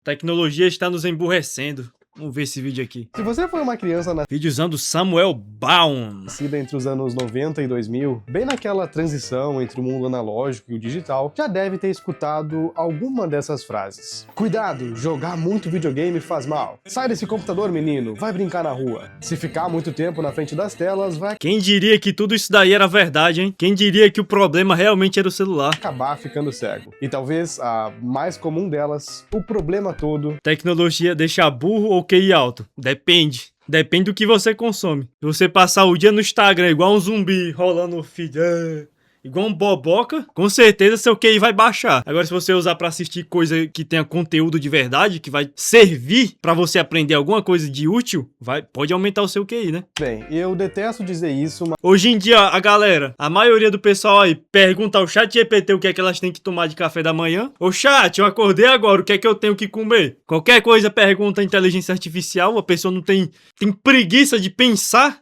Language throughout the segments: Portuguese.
Tecnologia está nos emburrecendo. Vamos ver esse vídeo aqui. Se você foi uma criança Vídeozão do Samuel Baum. nascida entre os anos 90 e 2000, bem naquela transição entre o mundo analógico e o digital, já deve ter escutado alguma dessas frases. Cuidado, jogar muito videogame faz mal. Sai desse computador, menino, vai brincar na rua. Se ficar muito tempo na frente das telas, vai Quem diria que tudo isso daí era verdade, hein? Quem diria que o problema realmente era o celular? acabar ficando cego. E talvez a mais comum delas, o problema todo, Tecnologia deixa burro ou QI alto? Depende. Depende do que você consome. Se você passar o dia no Instagram igual um zumbi, rolando o feed, igual um boboca, com certeza seu QI vai baixar. Agora, se você usar pra assistir coisa que tenha conteúdo de verdade, que vai servir pra você aprender alguma coisa de útil, pode aumentar o seu QI, né? bem, eu detesto dizer isso, mas Hoje em dia, a maioria do pessoal aí pergunta ao chat GPT o que é que elas têm que tomar de café da manhã. Ô chat, eu acordei agora, o que é que eu tenho que comer? Qualquer coisa pergunta à inteligência artificial, a pessoa não tem preguiça de pensar.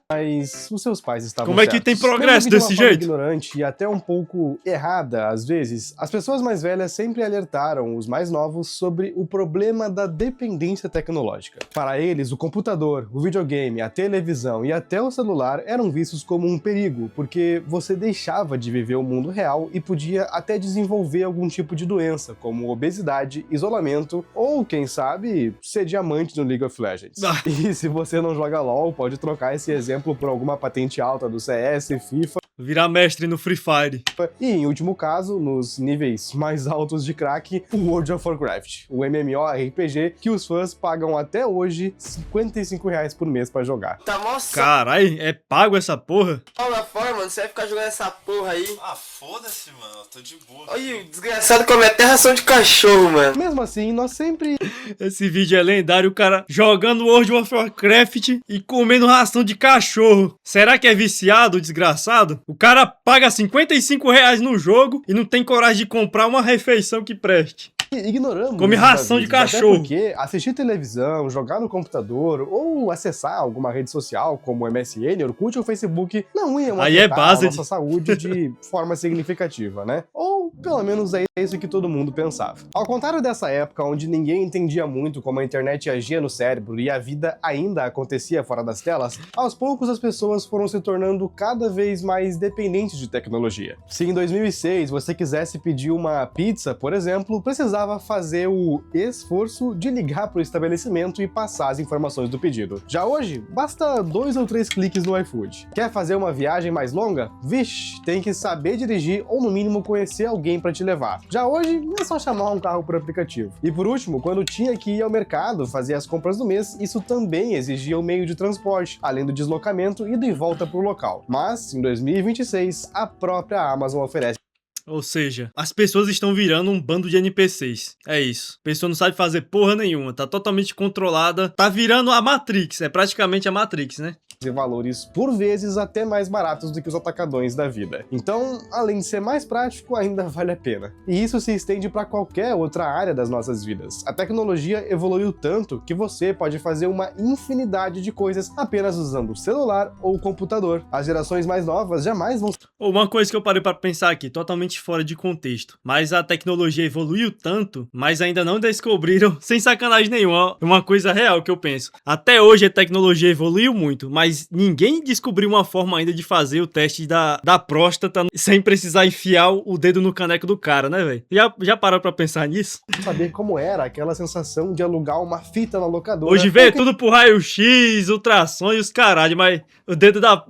os seus pais estavam Como é que certos. tem progresso Mesmo que de uma desse forma jeito? ignorante e até um pouco errada, às vezes, as pessoas mais velhas sempre alertaram os mais novos sobre o problema da dependência tecnológica. Para eles, o computador, o videogame, a televisão e até o celular eram vistos como um perigo, porque você deixava de viver o mundo real e podia até desenvolver algum tipo de doença, como obesidade, isolamento ou, quem sabe, ser diamante no League of Legends. Ah. E se você não joga LoL, pode trocar esse exemplo por alguma patente alta do CS, FIFA, Virar mestre no Free Fire. e, em último caso, nos níveis mais altos de crack, o World of Warcraft, o MMORPG que os fãs pagam até hoje R$55 por mês pra jogar. Tá mó Carai, é pago essa porra? da forma, mano. Você vai ficar jogando essa porra aí. Ah, foda-se, mano. Eu tô de boa. Olha, o desgraçado come até ração de cachorro, mano. Mesmo assim, nós sempre Esse vídeo é lendário, o cara jogando World of Warcraft e comendo ração de cachorro. Será que é viciado, o desgraçado? O cara paga R$55 no jogo e não tem coragem de comprar uma refeição que preste. ignoramos. Come esses ração de avisos, cachorro. Até porque assistir televisão, jogar no computador ou acessar alguma rede social como o MSN, Orkut ou Facebook não iam Aí é afetar base a nossa saúde de forma significativa, né? Ou pelo menos é isso que todo mundo pensava. Ao contrário dessa época onde ninguém entendia muito como a internet agia no cérebro e a vida ainda acontecia fora das telas, aos poucos as pessoas foram se tornando cada vez mais dependentes de tecnologia. Se em 2006 você quisesse pedir uma pizza, por exemplo, precisava fazer o esforço de ligar para o estabelecimento e passar as informações do pedido. Já hoje, basta 2 ou 3 cliques no iFood. Quer fazer uma viagem mais longa? Vixe, tem que saber dirigir ou no mínimo conhecer alguém para te levar. Já hoje, é só chamar um carro por aplicativo. E por último, quando tinha que ir ao mercado fazer as compras do mês, isso também exigia um meio de transporte, além do deslocamento e de volta para o local. Mas, em 2026, a própria Amazon oferece Ou seja, as pessoas estão virando um bando de NPCs. É isso. A pessoa não sabe fazer porra nenhuma, tá totalmente controlada, tá virando a Matrix, é praticamente a Matrix, né? valores por vezes até mais baratos do que os atacadões da vida. Então, além de ser mais prático, ainda vale a pena. E isso se estende para qualquer outra área das nossas vidas. A tecnologia evoluiu tanto que você pode fazer uma infinidade de coisas apenas usando o celular ou o computador. As gerações mais novas jamais vão... Uma coisa que eu parei pra pensar aqui, totalmente fora de contexto, mas a tecnologia evoluiu tanto, mas ainda não descobriram, sem sacanagem nenhuma, uma coisa real que eu penso. Até hoje a tecnologia evoluiu muito, mas ninguém descobriu uma forma ainda de fazer o teste da próstata sem precisar enfiar o dedo no caneco do cara, né, velho? Já parou pra pensar nisso? saber como era aquela sensação de alugar uma fita na locadora. Hoje vê tudo por raio-x, ultrassom e os caralho, mas o dedo da...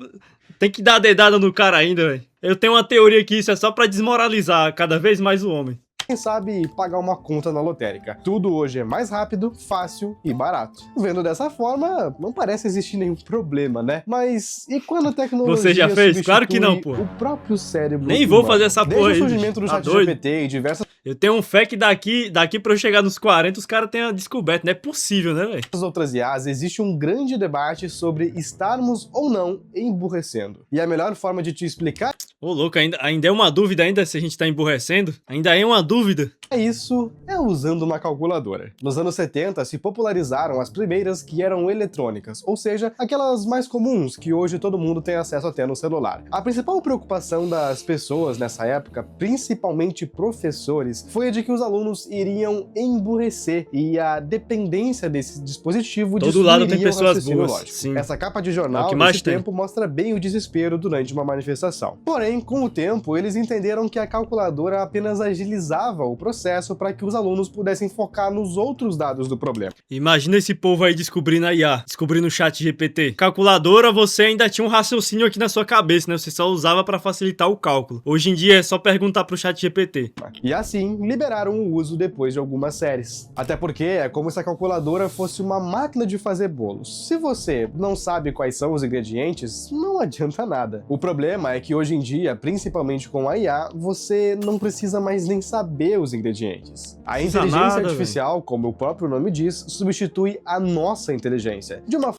Tem que dar a dedada no cara ainda, velho. Eu tenho uma teoria que isso é só pra desmoralizar cada vez mais o homem. Quem sabe pagar uma conta na lotérica. Tudo hoje é mais rápido, fácil e barato. Vendo dessa forma, não parece existir nenhum problema, né? Mas e quando a tecnologia Você já fez? Claro que não, substitui pô. o próprio cérebro Nem vou humano? fazer essa porra Desde aí, o surgimento do bicho. Tá ChatGPT e diversas Eu tenho um fé que daqui pra eu chegar nos 40 os caras tenham descoberto. Não é possível, né, velho? outras IAs, existe um grande debate sobre estarmos ou não emburrecendo. E a melhor forma de te explicar Ô, louco, ainda é uma dúvida ainda se a gente tá emburrecendo? Ainda é uma dúvida. isso é usando uma calculadora. Nos anos 70 se popularizaram as primeiras que eram eletrônicas, ou seja, aquelas mais comuns que hoje todo mundo tem acesso até no celular. A principal preocupação das pessoas nessa época, principalmente professores, deles foi a de que os alunos iriam emburrecer e a dependência desse dispositivo Todo lado tem destruiria o pessoas raciocínio boas, lógico. sim. Essa capa de É o jornal que mais desse tem. tempo mostra bem o desespero durante uma manifestação. Porém, com o tempo, eles entenderam que a calculadora apenas agilizava o processo para que os alunos pudessem focar nos outros dados do problema. Imagina esse povo aí descobrindo a IA, descobrindo o chat GPT. Calculadora, você ainda tinha um raciocínio aqui na sua cabeça, né? Você só usava para facilitar o cálculo. Hoje em dia é só perguntar pro chat GPT. E assim, liberaram o uso depois de algumas séries. Até porque é como se a calculadora fosse uma máquina de fazer bolos. Se você não sabe quais são os ingredientes, não adianta nada. O problema é que hoje em dia, principalmente com a IA, você não precisa mais nem saber os ingredientes. A Precisa inteligência nada, artificial, como o próprio nome diz, substitui a nossa inteligência. De uma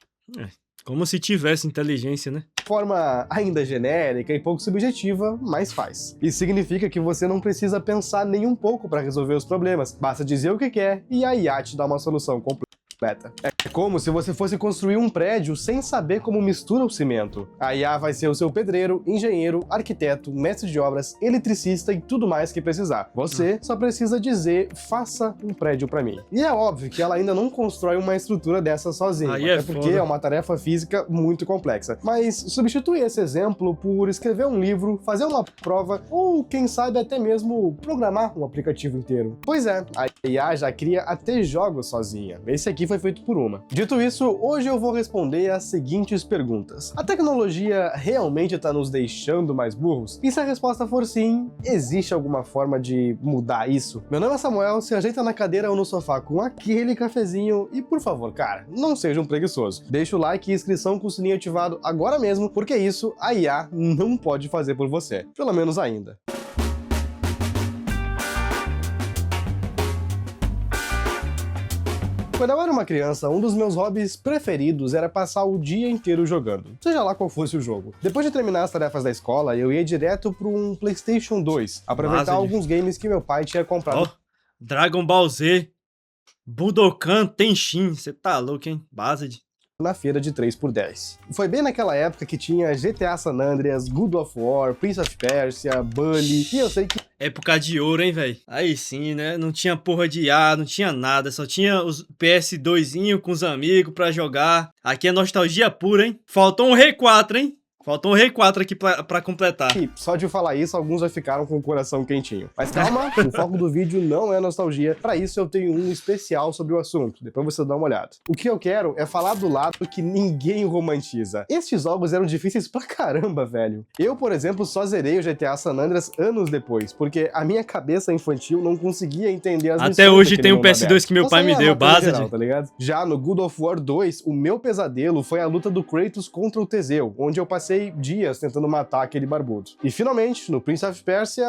Como se tivesse inteligência, né? forma ainda genérica e pouco subjetiva, mas faz. Isso significa que você não precisa pensar nem um pouco para resolver os problemas. Basta dizer o que quer e a IA te dá uma solução completa. É como se você fosse construir um prédio sem saber como mistura o cimento. A IA vai ser o seu pedreiro, engenheiro, arquiteto, mestre de obras, eletricista e tudo mais que precisar. Você só precisa dizer, faça um prédio pra mim. E é óbvio que ela ainda não constrói uma estrutura dessa sozinha, Aí é até porque foda. é uma tarefa física muito complexa. Mas substitui esse exemplo por escrever um livro, fazer uma prova ou, quem sabe, até mesmo programar um aplicativo inteiro. Pois é, a IA já cria até jogos sozinha. Esse aqui foi feito por uma. Dito isso, hoje eu vou responder as seguintes perguntas. A tecnologia realmente está nos deixando mais burros? E se a resposta for sim, existe alguma forma de mudar isso? Meu nome é Samuel, se ajeita na cadeira ou no sofá com aquele cafezinho e, por favor, cara, não seja um preguiçoso. Deixa o like e inscrição com o sininho ativado agora mesmo, porque isso a IA não pode fazer por você. Pelo menos ainda. Quando eu era uma criança, um dos meus hobbies preferidos era passar o dia inteiro jogando, seja lá qual fosse o jogo. Depois de terminar as tarefas da escola, eu ia direto para um PlayStation 2, aproveitar Massa, alguns games que meu pai tinha comprado. Ó, Dragon Ball Z, Budokan Tenshin, você tá louco, hein? Based. Na feira de 3x10. Foi bem naquela época que tinha GTA San Andreas, God of War, Prince of Persia, Bully, e eu sei que Época de ouro, hein, velho? Aí sim, né? Não tinha porra de IA, não tinha nada. Só tinha os PS2zinho com os amigos pra jogar. Aqui é nostalgia pura, hein? Faltou um Rei 4, hein? Faltou um Rei 4 aqui pra completar. só de falar isso, alguns já ficaram com o coração quentinho. Mas calma, o foco do vídeo não é nostalgia. Pra isso eu tenho um especial sobre o assunto. Depois você dá uma olhada. O que eu quero é falar do lado que ninguém romantiza. Estes jogos eram difíceis pra caramba, velho. Eu, por exemplo, só zerei o GTA San Andreas anos depois, porque a minha cabeça infantil não conseguia entender as Até missões hoje daquele tem um mundo PS2 aberto. que meu Só pai me saía deu, matando Based. geral, tá ligado? Já no God of War 2, o meu pesadelo foi a luta do Kratos contra o Teseu, onde eu passei dias tentando matar aquele barbudo. E finalmente, no Prince of Persia,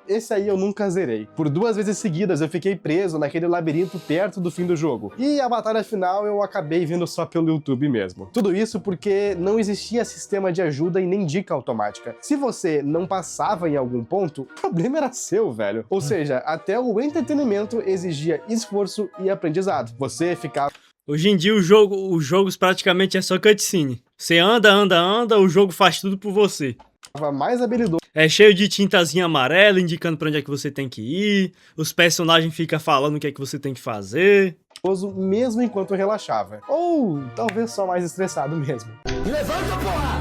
esse aí eu nunca zerei. Por 2 vezes seguidas eu fiquei preso naquele labirinto perto do fim do jogo. E a batalha final eu acabei vendo só pelo YouTube mesmo. Tudo isso porque não existia sistema de ajuda e nem dica automática. Se você não passava em algum ponto, o problema era seu, velho. Ou seja, até o entretenimento exigia esforço e aprendizado. Você ficava Hoje em dia os jogos praticamente é só cutscene. Você anda, o jogo faz tudo por você. mais habilidoso É cheio de tintazinha amarela indicando pra onde é que você tem que ir. Os personagens ficam falando o que é que você tem que fazer. mesmo enquanto relaxava. Ou talvez só mais estressado mesmo. Levanta, porra!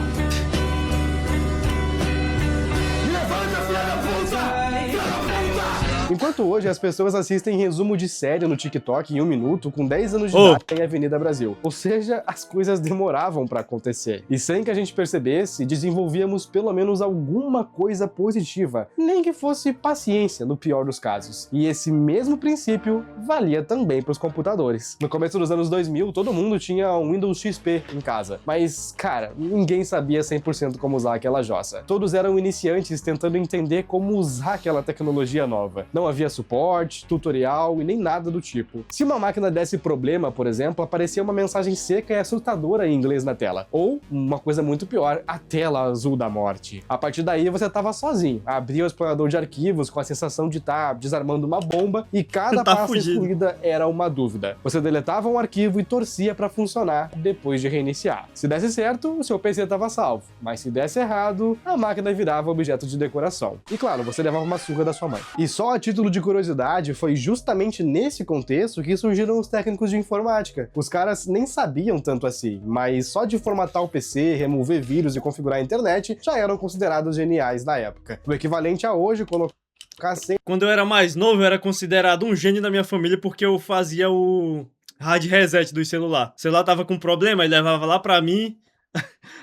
Levanta, filha da puta! Filha da puta! Enquanto hoje as pessoas assistem resumo de série no TikTok em 1 minuto com 10 anos de Oh. idade em Avenida Brasil. Ou seja, as coisas demoravam pra acontecer. E sem que a gente percebesse, desenvolvíamos pelo menos alguma coisa positiva. Nem que fosse paciência, no pior dos casos. E esse mesmo princípio valia também pros computadores. No começo dos anos 2000, todo mundo tinha um Windows XP em casa. Mas, cara, ninguém sabia 100% como usar aquela jossa. Todos eram iniciantes tentando entender como usar aquela tecnologia nova. Não havia suporte, tutorial e nem nada do tipo. Se uma máquina desse problema, por exemplo, aparecia uma mensagem seca e assustadora em inglês na tela. Ou, uma coisa muito pior, a tela azul da morte. A partir daí você estava sozinho. Abria o explorador de arquivos com a sensação de estar desarmando uma bomba e cada Tá pasta fugindo. excluída era uma dúvida. Você deletava um arquivo e torcia para funcionar depois de reiniciar. Se desse certo, o seu PC estava salvo. Mas se desse errado, a máquina virava objeto de decoração. E claro, você levava uma surra da sua mãe. E só a título de curiosidade, foi justamente nesse contexto que surgiram os técnicos de informática. Os caras nem sabiam tanto assim, mas só de formatar o PC, remover vírus e configurar a internet, já eram considerados geniais na época. O equivalente a hoje, colocar Quando eu era mais novo, eu era considerado um gênio da minha família porque eu fazia o hard reset do celular. O celular tava com problema, ele levava lá pra mim.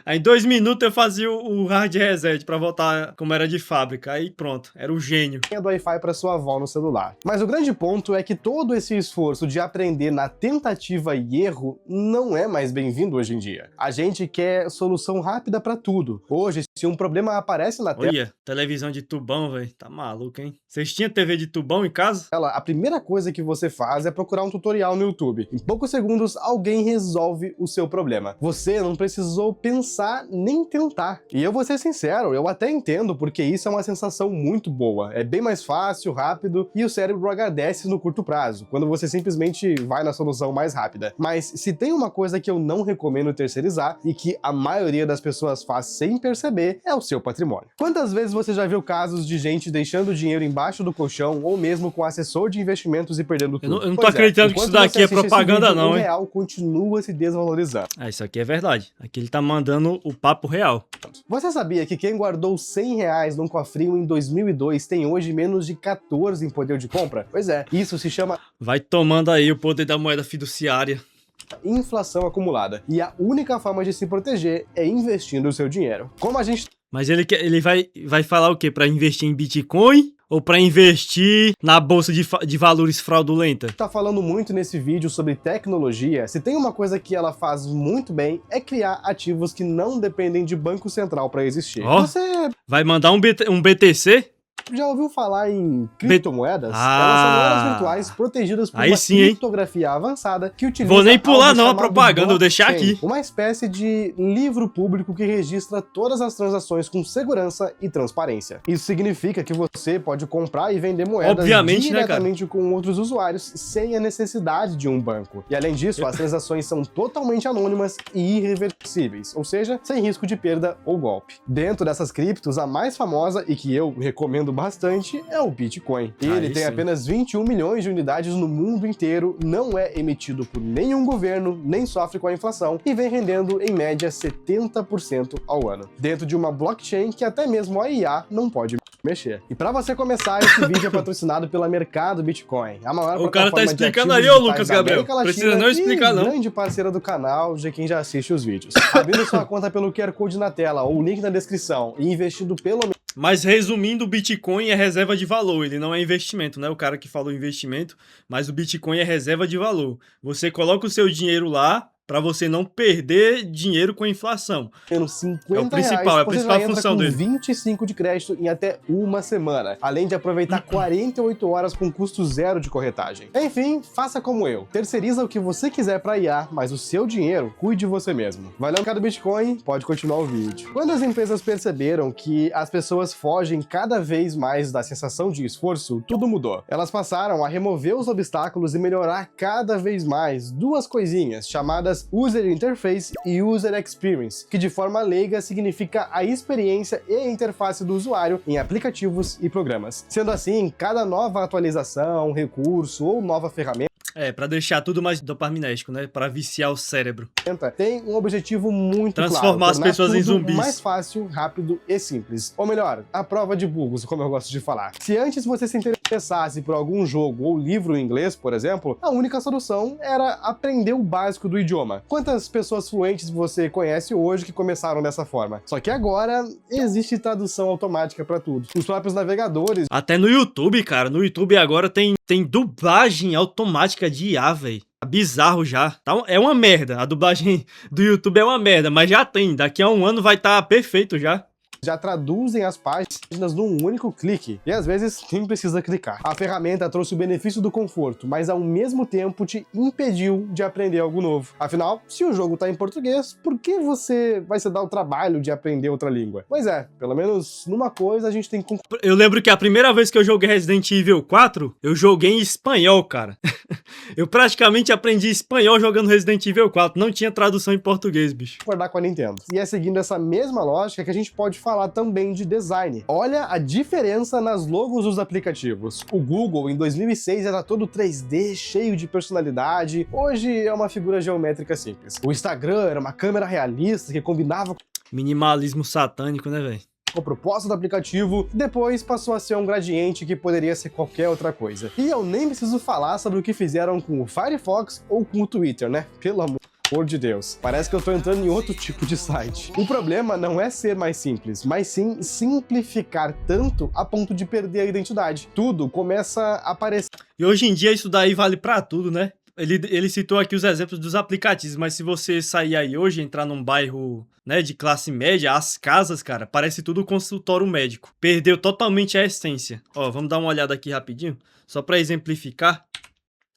Aí em 2 minutos eu fazia o hard reset pra voltar como era de fábrica. Aí pronto, era o gênio. do Wi-Fi para sua avó no celular. Mas o grande ponto é que todo esse esforço de aprender na tentativa e erro não é mais bem-vindo hoje em dia. A gente quer solução rápida para tudo. Hoje, se um problema aparece na tela, Olha, televisão de tubão, velho. Tá maluco, hein? Vocês tinham TV de tubão em casa? a primeira coisa que você faz é procurar um tutorial no YouTube. Em poucos segundos, alguém resolve o seu problema. Você não precisou pensar nem tentar. E eu vou ser sincero, eu até entendo, porque isso é uma sensação muito boa. É bem mais fácil, rápido, e o cérebro agradece no curto prazo, quando você simplesmente vai na solução mais rápida. Mas se tem uma coisa que eu não recomendo terceirizar, e que a maioria das pessoas faz sem perceber, é o seu patrimônio. Quantas vezes você já viu casos de gente deixando dinheiro embaixo do colchão, ou mesmo com assessor de investimentos e perdendo tudo? Eu não tô acreditando que isso daqui é propaganda não, hein? O hein? real continua se desvalorizando. Isso aqui é verdade. Aqui ele tá mandando o papo real. Você sabia que quem guardou R$100 num cofrinho em 2002 tem hoje menos de 14 em poder de compra? Pois é, isso se chama Vai tomando aí o poder da moeda fiduciária. inflação acumulada. E a única forma de se proteger é investindo o seu dinheiro. Como a gente Mas ele vai falar o quê? Pra investir em Bitcoin? Ou pra investir na bolsa de valores fraudulenta? tá falando muito nesse vídeo sobre tecnologia, se tem uma coisa que ela faz muito bem, é criar ativos que não dependem de banco central para existir. Ó. Você Vai mandar um BTC? já ouviu falar em criptomoedas? Ah. Elas são moedas virtuais protegidas por Aí uma sim, hein? criptografia avançada que utiliza Vou nem pular algo não a chamado propaganda, vou deixar blockchain, aqui. uma espécie de livro público que registra todas as transações com segurança e transparência. Isso significa que você pode comprar e vender moedas Obviamente, né, cara? diretamente com outros usuários sem a necessidade de um banco. E além disso, as transações são totalmente anônimas e irreversíveis, ou seja, sem risco de perda ou golpe. Dentro dessas criptos, a mais famosa e que eu recomendo bastante é o Bitcoin. Ele Aí tem sim. apenas 21 milhões de unidades no mundo inteiro, não é emitido por nenhum governo, nem sofre com a inflação e vem rendendo em média 70% ao ano. Dentro de uma blockchain que até mesmo a IA não pode mexer. E para você começar, esse vídeo é patrocinado pela Mercado Bitcoin, a maior O cara tá plataforma de explicando ativos aí, ô digitais Lucas da Gabriel. América Latina Precisa não explicar, e não. grande parceira do canal, de quem já assiste os vídeos. Abrindo sua conta pelo QR Code na tela ou o link na descrição e investindo pelo Mas resumindo, o Bitcoin é reserva de valor, ele não é investimento, né? O cara que falou investimento, mas o Bitcoin é reserva de valor. Você coloca o seu dinheiro lá para você não perder dinheiro com a inflação. menos 50 É o principal, reais, é a você principal já entra função com dele. 25 de crédito em até uma semana, além de aproveitar 48 horas com custo zero de corretagem. Enfim, faça como eu. Terceiriza o que você quiser para IA, mas o seu dinheiro, cuide de você mesmo. Valeu, Mercado Bitcoin, pode continuar o vídeo. Quando as empresas perceberam que as pessoas fogem cada vez mais da sensação de esforço, tudo mudou. Elas passaram a remover os obstáculos e melhorar cada vez mais duas coisinhas chamadas User Interface e User Experience, que de forma leiga significa a experiência e a interface do usuário em aplicativos e programas. Sendo assim, cada nova atualização, recurso ou nova ferramenta Pra deixar tudo mais dopaminérgico, né? Pra viciar o cérebro. tem um objetivo muito Transformar claro, as tornar pessoas em tudo zumbis. mais fácil, rápido e simples. Ou melhor, a prova de burros, como eu gosto de falar. Se antes você se interessasse por algum jogo ou livro em inglês, por exemplo, a única solução era aprender o básico do idioma. Quantas pessoas fluentes você conhece hoje que começaram dessa forma? Só que agora existe tradução automática para tudo. Os próprios navegadores Até no YouTube, cara. No YouTube agora tem dublagem automática de IA, velho. Bizarro já. É uma merda. A dublagem do YouTube é uma merda, mas já tem. Daqui a um ano vai estar perfeito já. já traduzem as páginas num único clique, e às vezes nem precisa clicar. A ferramenta trouxe o benefício do conforto, mas ao mesmo tempo te impediu de aprender algo novo. Afinal, se o jogo tá em português, por que você vai se dar o trabalho de aprender outra língua? Pois é, pelo menos numa coisa a gente tem que... Eu lembro que a primeira vez que eu joguei Resident Evil 4, eu joguei em espanhol, cara. Eu praticamente aprendi espanhol jogando Resident Evil 4, não tinha tradução em português, bicho. concordar com a Nintendo. E é seguindo essa mesma lógica que a gente pode falar também de design. Olha a diferença nas logos dos aplicativos. O Google, em 2006, era todo 3D, cheio de personalidade. Hoje é uma figura geométrica simples. O Instagram era uma câmera realista que combinava Minimalismo satânico, né, velho? com a proposta do aplicativo, depois passou a ser um gradiente que poderia ser qualquer outra coisa. E eu nem preciso falar sobre o que fizeram com o Firefox ou com o Twitter, né? Pelo amor de Deus. Parece que eu tô entrando em outro tipo de site. O problema não é ser mais simples, mas sim simplificar tanto a ponto de perder a identidade. Tudo começa a aparecer. E hoje em dia isso daí vale pra tudo, né? Ele citou aqui os exemplos dos aplicativos, mas se você sair aí hoje, entrar num bairro, né, de classe média, as casas, cara, parece tudo consultório médico. Perdeu totalmente a essência. Ó, vamos dar uma olhada aqui rapidinho, só pra exemplificar.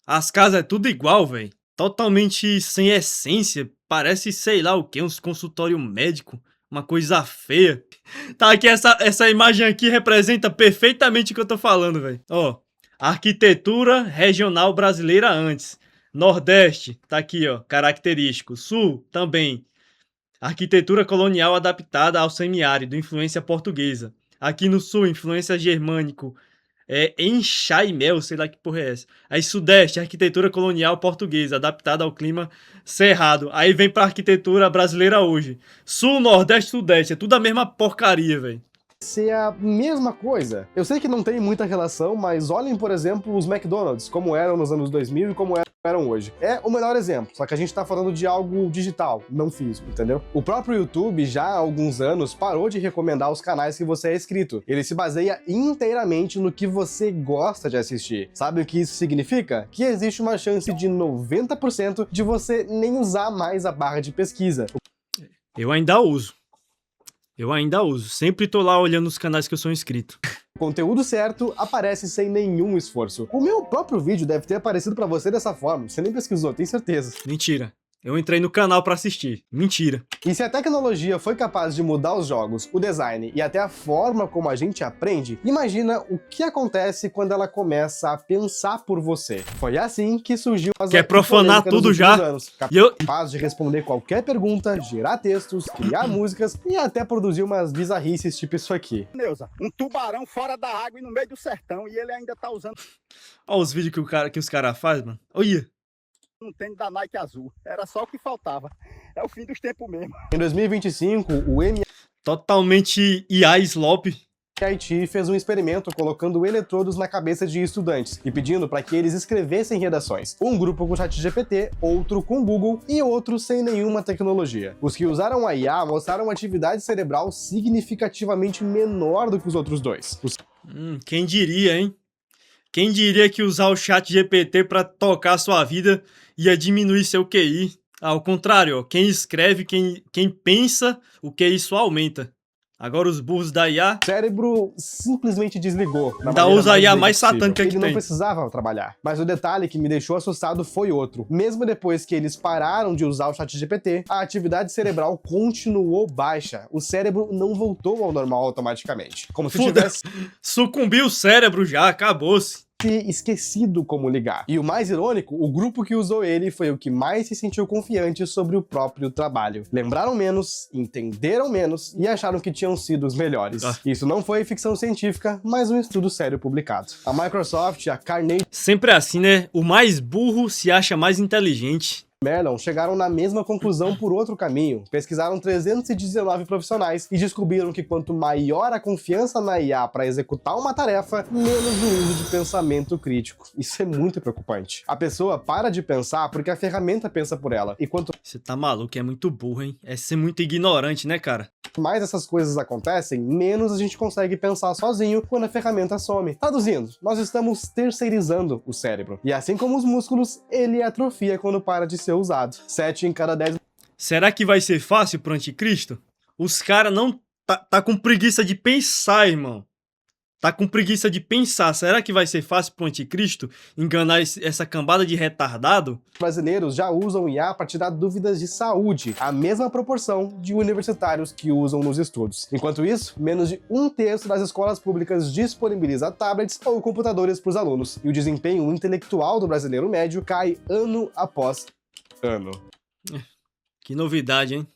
As casas é tudo igual, velho. Totalmente sem essência. Parece, sei lá o que, uns consultório médico. Uma coisa feia. Tá aqui, essa imagem aqui representa perfeitamente o que eu tô falando, velho. Ó, arquitetura regional brasileira antes. Nordeste, tá aqui, ó, característico. Sul, também. Arquitetura colonial adaptada ao semiárido, influência portuguesa. Aqui no sul, influência germânico. Enxaimel, sei lá que porra é essa. Aí Sudeste, arquitetura colonial portuguesa, adaptada ao clima cerrado. Aí vem pra arquitetura brasileira hoje. Sul, Nordeste, Sudeste, é tudo a mesma porcaria, velho. Ser a mesma coisa. Eu sei que não tem muita relação, mas olhem, por exemplo, os McDonald's, como eram nos anos 2000 e como eram hoje. É o melhor exemplo, só que a gente tá falando de algo digital, não físico, entendeu? O próprio YouTube, já há alguns anos, parou de recomendar os canais que você é inscrito. Ele se baseia inteiramente no que você gosta de assistir. Sabe o que isso significa? Que existe uma chance de 90% de você nem usar mais a barra de pesquisa. Eu ainda uso. Sempre tô lá olhando os canais que eu sou inscrito. O conteúdo certo aparece sem nenhum esforço. O meu próprio vídeo deve ter aparecido pra você dessa forma. Você nem pesquisou, tenho certeza. Mentira. Eu entrei no canal pra assistir. Mentira. E se a tecnologia foi capaz de mudar os jogos, o design e até a forma como a gente aprende, imagina o que acontece quando ela começa a pensar por você. Foi assim que surgiu as Quer profanar tudo já? Capaz de responder qualquer pergunta, gerar textos, criar músicas e até produzir umas bizarrices tipo isso aqui. Neuza, um tubarão fora da água e no meio do sertão, e ele ainda tá usando Olha os vídeos que os caras fazem, mano. Olha. um tênis da Nike azul. Era só o que faltava. É o fim dos tempos mesmo. Em 2025, o Totalmente IA Slope. MIT fez um experimento colocando eletrodos na cabeça de estudantes e pedindo para que eles escrevessem redações. Um grupo com ChatGPT, outro com Google e outro sem nenhuma tecnologia. Os que usaram a IA mostraram uma atividade cerebral significativamente menor do que os outros dois. Quem diria, hein? Quem diria que usar o ChatGPT para tocar a sua vida ia diminuir seu QI? Ao contrário, ó, quem escreve, quem pensa, o QI só aumenta. Agora os burros da IA... O cérebro simplesmente desligou. Ainda usa a IA mais satânica que tem. Ele tem. não precisava trabalhar. Mas o detalhe que me deixou assustado foi outro. Mesmo depois que eles pararam de usar o ChatGPT, a atividade cerebral continuou baixa. O cérebro não voltou ao normal automaticamente. Como se tivesse... Sucumbiu o cérebro já, acabou-se. Esquecido como ligar. E o mais irônico, o grupo que usou ele foi o que mais se sentiu confiante sobre o próprio trabalho. Lembraram menos, entenderam menos e acharam que tinham sido os melhores. Isso não foi ficção científica, mas um estudo sério publicado. A Microsoft, a Carnegie... Sempre assim, né? O mais burro se acha mais inteligente. Mellon chegaram na mesma conclusão por outro caminho. Pesquisaram 319 profissionais e descobriram que quanto maior a confiança na IA para executar uma tarefa, menos o uso de pensamento crítico. Isso é muito preocupante. A pessoa para de pensar porque a ferramenta pensa por ela. E quanto Você tá maluco, é muito burro, hein? É ser muito ignorante, né, cara? mais essas coisas acontecem, menos a gente consegue pensar sozinho quando a ferramenta some. Traduzindo, nós estamos terceirizando o cérebro. E assim como os músculos, ele atrofia quando para de ser usado. 7 em cada 10... Será que vai ser fácil pro anticristo? Os caras não... Tá com preguiça de pensar, irmão. Tá com preguiça de pensar. Será que vai ser fácil pro anticristo enganar essa cambada de retardado? Brasileiros já usam IA para tirar dúvidas de saúde, a mesma proporção de universitários que usam nos estudos. Enquanto isso, menos de 1/3 das escolas públicas disponibiliza tablets ou computadores para os alunos, e o desempenho intelectual do brasileiro médio cai ano após ano. Que novidade, hein?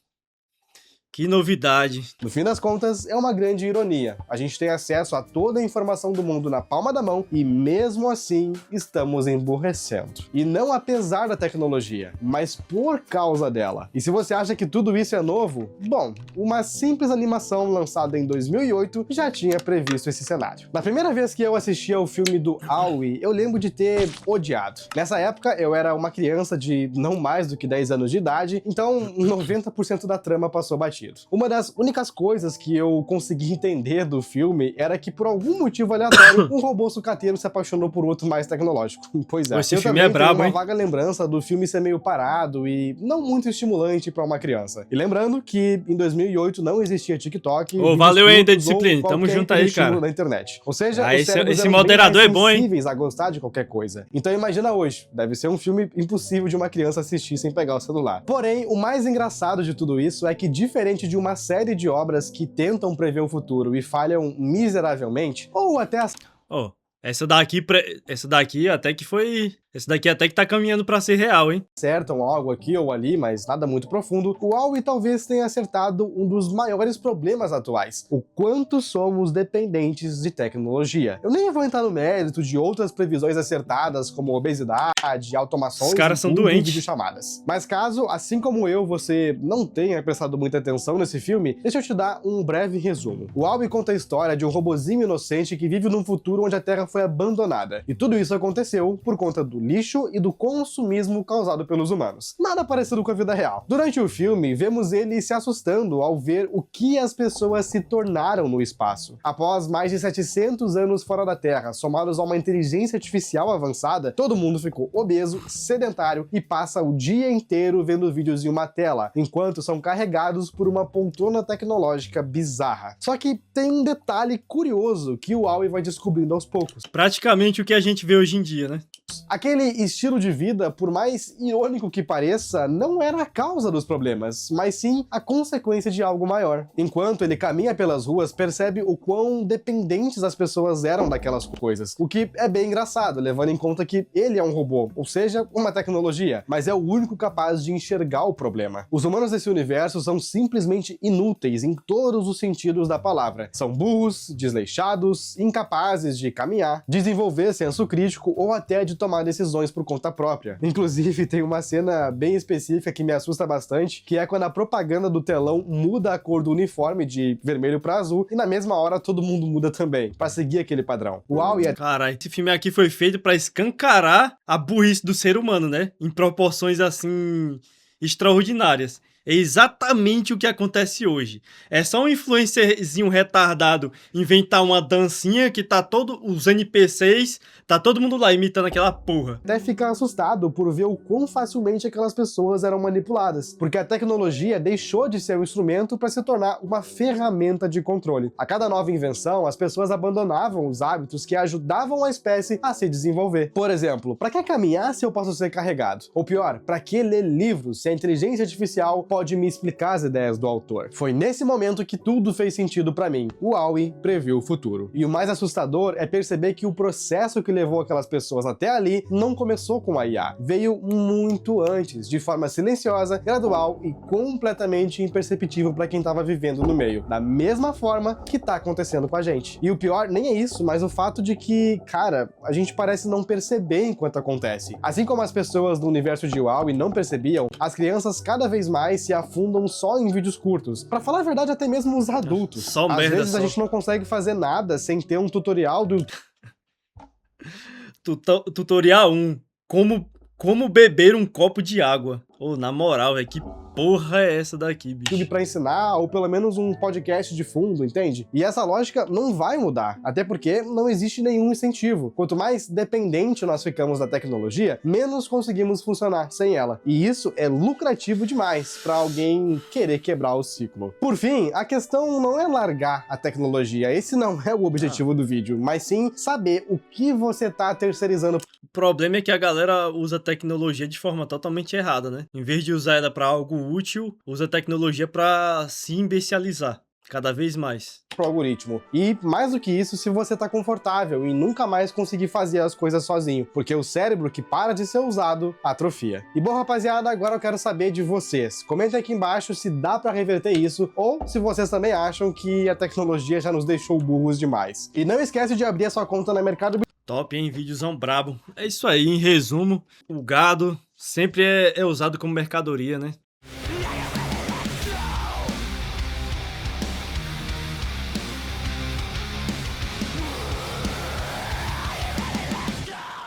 Que novidade. No fim das contas, é uma grande ironia. A gente tem acesso a toda a informação do mundo na palma da mão e, mesmo assim, estamos emburrecendo. E não apesar da tecnologia, mas por causa dela. E se você acha que tudo isso é novo, bom, uma simples animação lançada em 2008 já tinha previsto esse cenário. Na primeira vez que eu assisti ao filme do Aoi, eu lembro de ter odiado. Nessa época, eu era uma criança de não mais do que 10 anos de idade, então 90% da trama passou batido. Uma das únicas coisas que eu consegui entender do filme era que, por algum motivo aleatório, um robô sucateiro se apaixonou por outro mais tecnológico. Pois é. Esse filme é brabo, tenho hein? uma vaga lembrança do filme ser meio parado e não muito estimulante pra uma criança. E lembrando que em 2008 não existia TikTok. Ô, valeu aí, The vídeos curtos Discipline. ou Tamo qualquer junto aí, estímulo cara. na internet. Ou seja, Ah, os esse cérebros eram moderador bem é mais bom, hein? sensíveis a gostar de qualquer coisa. Então imagina hoje, deve ser um filme impossível de uma criança assistir sem pegar o celular. Porém, o mais engraçado de tudo isso é que, diferente de uma série de obras que tentam prever o futuro e falham miseravelmente, ou até as Ó, essa daqui até que foi... Essa daqui até que tá caminhando pra ser real, hein? acertam algo aqui ou ali, mas nada muito profundo, o Aoi talvez tenha acertado um dos maiores problemas atuais: o quanto somos dependentes de tecnologia. Eu nem vou entrar no mérito de outras previsões acertadas, como obesidade, automações Os caras são tudo em doentes. videochamadas. Mas caso, assim como eu, você não tenha prestado muita atenção nesse filme, deixa eu te dar um breve resumo. O Aoi conta a história de um robozinho inocente que vive num futuro onde a Terra foi abandonada. E tudo isso aconteceu por conta do lixo e do consumismo causado pelos humanos. Nada parecido com a vida real. Durante o filme, vemos ele se assustando ao ver o que as pessoas se tornaram no espaço. Após mais de 700 anos fora da Terra, somados a uma inteligência artificial avançada, todo mundo ficou obeso, sedentário e passa o dia inteiro vendo vídeos em uma tela, enquanto são carregados por uma poltrona tecnológica bizarra. Só que tem um detalhe curioso que o Aoi vai descobrindo aos poucos. Praticamente o que a gente vê hoje em dia, né? Aquele estilo de vida, por mais irônico que pareça, não era a causa dos problemas, mas sim a consequência de algo maior. Enquanto ele caminha pelas ruas, percebe o quão dependentes as pessoas eram daquelas coisas, o que é bem engraçado, levando em conta que ele é um robô, ou seja, uma tecnologia, mas é o único capaz de enxergar o problema. Os humanos desse universo são simplesmente inúteis em todos os sentidos da palavra. São burros, desleixados, incapazes de caminhar, desenvolver senso crítico ou até de tomar decisões por conta própria. Inclusive, tem uma cena bem específica que me assusta bastante, que é quando a propaganda do telão muda a cor do uniforme de vermelho para azul e na mesma hora todo mundo muda também, para seguir aquele padrão. O Aoi é Caralho, esse filme aqui foi feito pra escancarar a burrice do ser humano, né? Em proporções, assim, extraordinárias. É exatamente o que acontece hoje. É só um influencerzinho retardado inventar uma dancinha que tá os NPCs, tá todo mundo lá imitando aquela porra. até ficar assustado por ver o quão facilmente aquelas pessoas eram manipuladas, porque a tecnologia deixou de ser um instrumento para se tornar uma ferramenta de controle. A cada nova invenção, as pessoas abandonavam os hábitos que ajudavam a espécie a se desenvolver. Por exemplo, para que caminhar se eu posso ser carregado? Ou pior, para que ler livros se a inteligência artificial pode me explicar as ideias do autor? Foi nesse momento que tudo fez sentido para mim. O Aoi previu o futuro. E o mais assustador é perceber que o processo que levou aquelas pessoas até ali não começou com a IA. Veio muito antes, de forma silenciosa, gradual e completamente imperceptível para quem estava vivendo no meio. Da mesma forma que tá acontecendo com a gente. E o pior nem é isso, mas o fato de que, cara, a gente parece não perceber enquanto acontece. Assim como as pessoas do universo de Aoi não percebiam, as crianças cada vez mais se afundam só em vídeos curtos. Pra falar a verdade, até mesmo os adultos. Só Às merda, vezes a só. gente não consegue fazer nada sem ter um tutorial do Tutorial 1. Como beber um copo de água. Ô, na moral, velho, que porra é essa daqui, bicho? YouTube pra ensinar, ou pelo menos um podcast de fundo, entende? E essa lógica não vai mudar, até porque não existe nenhum incentivo. Quanto mais dependente nós ficamos da tecnologia, menos conseguimos funcionar sem ela. E isso é lucrativo demais pra alguém querer quebrar o ciclo. Por fim, a questão não é largar a tecnologia, esse não é o objetivo do vídeo, mas sim saber o que você tá terceirizando. O problema é que a galera usa a tecnologia de forma totalmente errada, né? Em vez de usar ela pra algo útil, usa a tecnologia pra se imbecilizar. Cada vez mais. Pro algoritmo. E mais do que isso, se você tá confortável em nunca mais conseguir fazer as coisas sozinho, porque o cérebro que para de ser usado atrofia. E bom, rapaziada, agora eu quero saber de vocês. Comentem aqui embaixo se dá pra reverter isso ou se vocês também acham que a tecnologia já nos deixou burros demais. E não esquece de abrir a sua conta na Mercado Top, hein? Vídeozão brabo. É isso aí, em resumo, o gado sempre é usado como mercadoria, né?